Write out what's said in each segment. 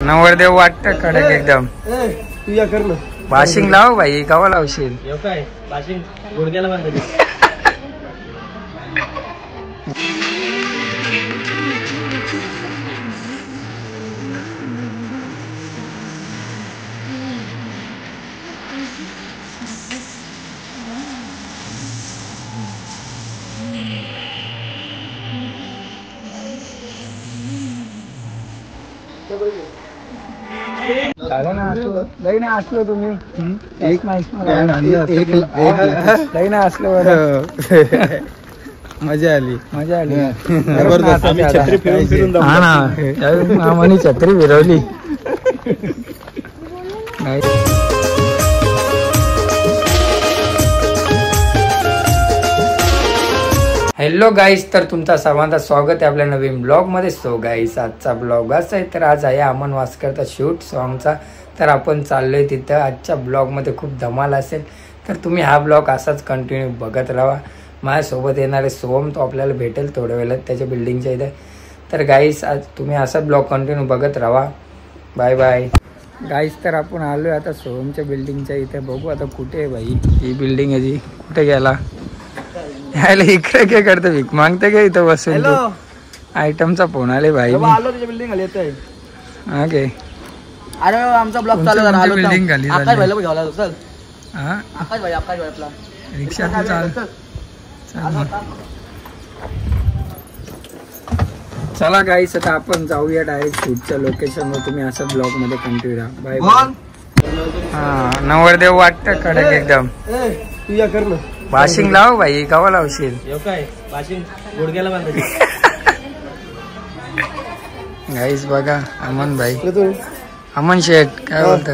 नवरदेव वाटतं कडक एकदम. तू या कर ना. वाशिंग लाव भाई, कवा लावशील? काय वाशिंग गुडघ्याला बांधायची. लई ना असलो तुम्ही एक लई ना असलो. मजा आली. हा ना, आम्हाला छत्री फिरवली. हॅलो गाईस, तर तुमचा सर्वांचा स्वागत आहे आपल्या नवीन ब्लॉग मध्ये. सो गाईस, आजचा ब्लॉग असा आहे, तर आज आहे अमन वास्करचा शूट सॉन्गचा. तर आपण चाललोय तिथं. आजच्या ब्लॉग मध्ये खूप धमाल असेल, तर तुम्ही हा ब्लॉग असाच कंटिन्यू बघत राहा. माझ्यासोबत येणारे सोहम तो आपल्याला भेटेल थोड्या वेळात त्याच्या बिल्डिंगच्या इथे. तर गाईस, आज तुम्ही असा ब्लॉग कंटिन्यू बघत राहा. बाय बाय गाईस. तर आपण आलोय आता सोहमच्या बिल्डिंगच्या इथे. बघू आता कुठे आहे भाई ही बिल्डिंग आहे, कुठे गेला? यायला इकडे काय करते, भीक मागते का इथं बसून? आयटमचा फोन आले भाई. आलो तुझ्या बिल्डिंग खाली येतोय. हा गे, अरे आमचा ब्लॉग चालू झाला. बिल्डिंग खाली आकाश भाईला पण घ्यावला. चल हा, आकाश भाई आपला रिक्षा तू चाल. चला गाईस, आता आपण जाऊया डायरेक्ट शूटच्या लोकेशनवर. तुम्ही असं ब्लॉग मध्ये कंटिन्यू राहा. Bye bye. हा, नवरदेव वाटतं कडक एकदम. तू या कर ना. वाशिंग लाव भाई, कवा लावशील? काय वाशिंग गुडघ्याला बांधायची. गाईस बघा, अमन भाई, अमन शेठ काय बोलत?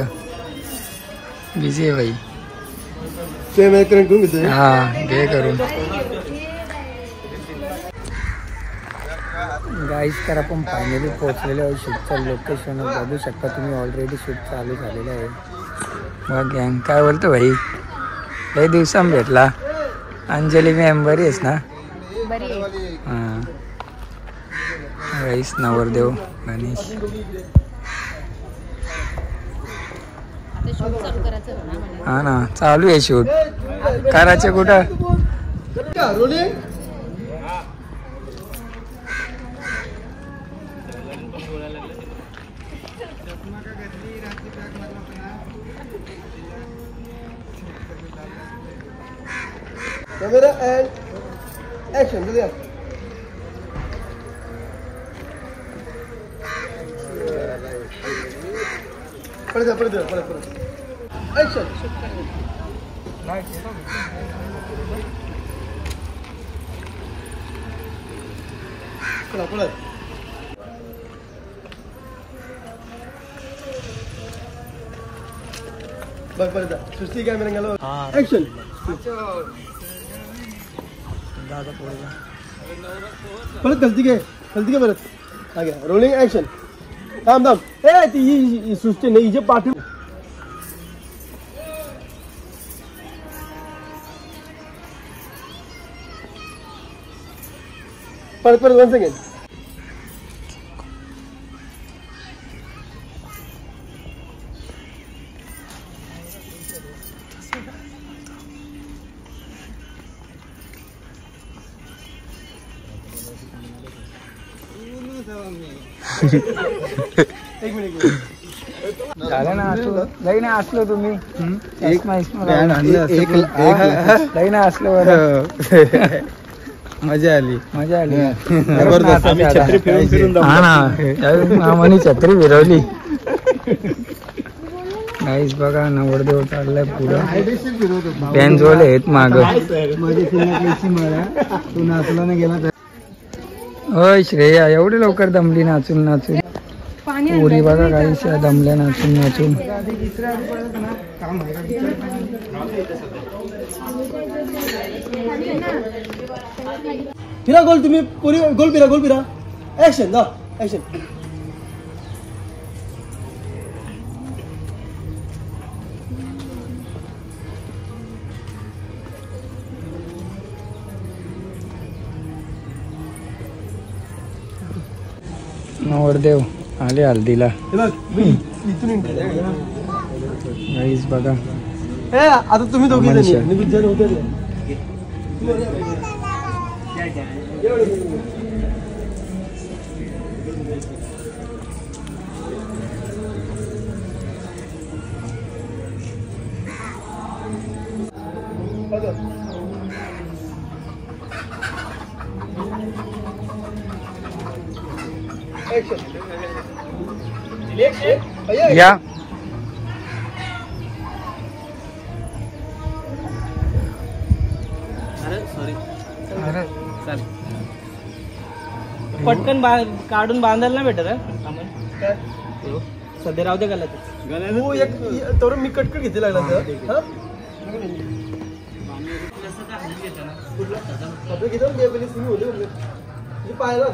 बिझी आहे भाई. हा, घे करून. गाईस, तर आपण फायनली पोहोचलेलो आहे शूटच्या लोकेशनवर. बघू शकता तुम्ही, ऑलरेडी शूट चालू झालेलं आहे. बघ गँग, काय बोलतो भाई? लई दिवसां भेटला. अंजली मॅम बरी आहेस ना? हां गाईस, नवरदेव गणेश. हा ना, चालू आहे शूट. करायचे कुठं? Camera and action. Jadiya. पढ़ जा. Action. पढ़. पढ़ जा. सुस्ती कैमरा घालो. Action. परत गलती के परत. आ गया. Rolling action. थांब. ए ती सुस्ते नाही जे पाठी. परत 1 सेकंड. झालं ना, लई ना असलो तुम्ही. एक लई ना असलो. मजा आली. हा ना, आम्हाला छत्री फिरवली. गाईस बघा, नवरदेव चाललाय पुढं. बँजवाले आहेत माग. तू नाचला ना गेला. होय श्रेया, एवढी लवकर दमली नाचून. पुरी बघा गाईस, दमल्या नाचून. फिरा गोल, तुम्ही पुरी गोल फिरा. ऍक्शन. ऍक्शन. नवरदेव आले हल्दीला हे बघ इथून गाईस बघा. हे आता तुम्ही दोघी मनुष्य. जण निघून होते या पटकन काढून बांधायला नाही भेटत सध्या राहू दे गला हो एक तर मी कटकट घेते लागला तर आपलं घेतो ना पहिले सुरू होते पाहायला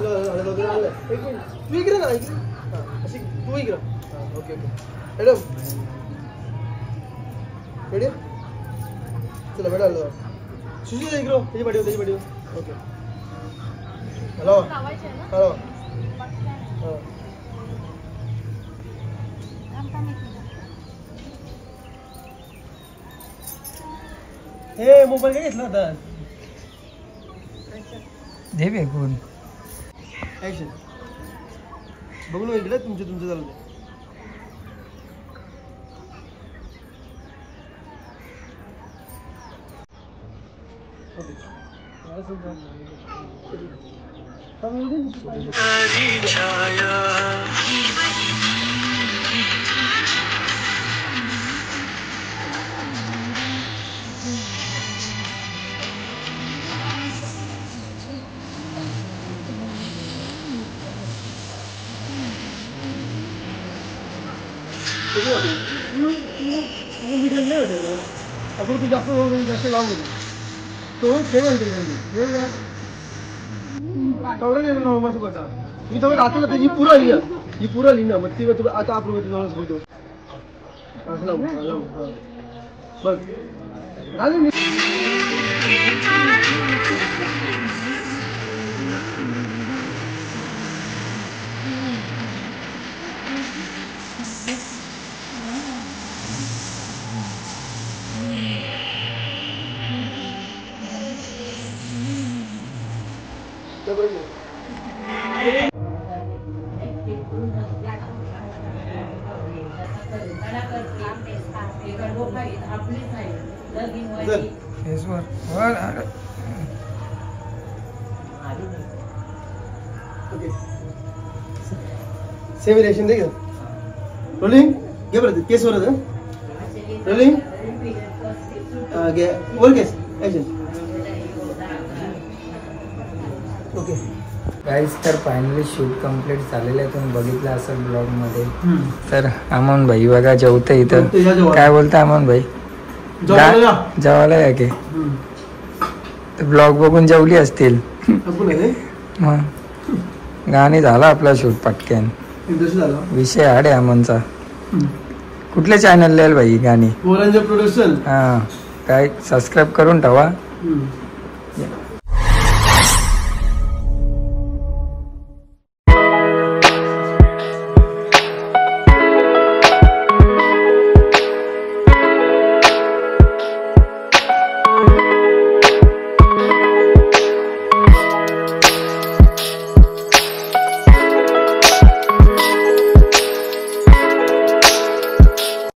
तू इकडे ना अशी तू इकडे ओके ओके मॅडम रेडी चला मॅडम सुशी इकडे त्याची पाठी ओके हॅलो हॅलो हां हे मोबाईल काय घेतला होता दे बेगून ऍक्शन बघून इकडे तुमचं चालू आपण तू जास्त लावून तो खेळ तेवढं मस्त बघा मी तेवढं राहतो ना ही पुरा लिहिलं ना मग ती तुला आता आपण बोलतो बघ सेम रिएक्शन दे रोलिंग घे बरं केस वर रोलिंग घे वर केस ऍक्शन ओके गाईस तर फायनली शूट कम्प्लीट झालेलं आहे. तुम्ही बघितलं असेल ब्लॉग मध्ये. तर अमोन भाई बघा जेवतं इथं. काय बोलता अमोन भाई? जेवायला या की ब्लॉग बघून जेवली असतील. मग गाणी झाला आपला शूट पटक्यान. विषय आडे अमोनचा. कुठल्या चॅनल येईल भाई गाणी? प्रोडक्शन. हा काय सबस्क्राईब करून ठेवा.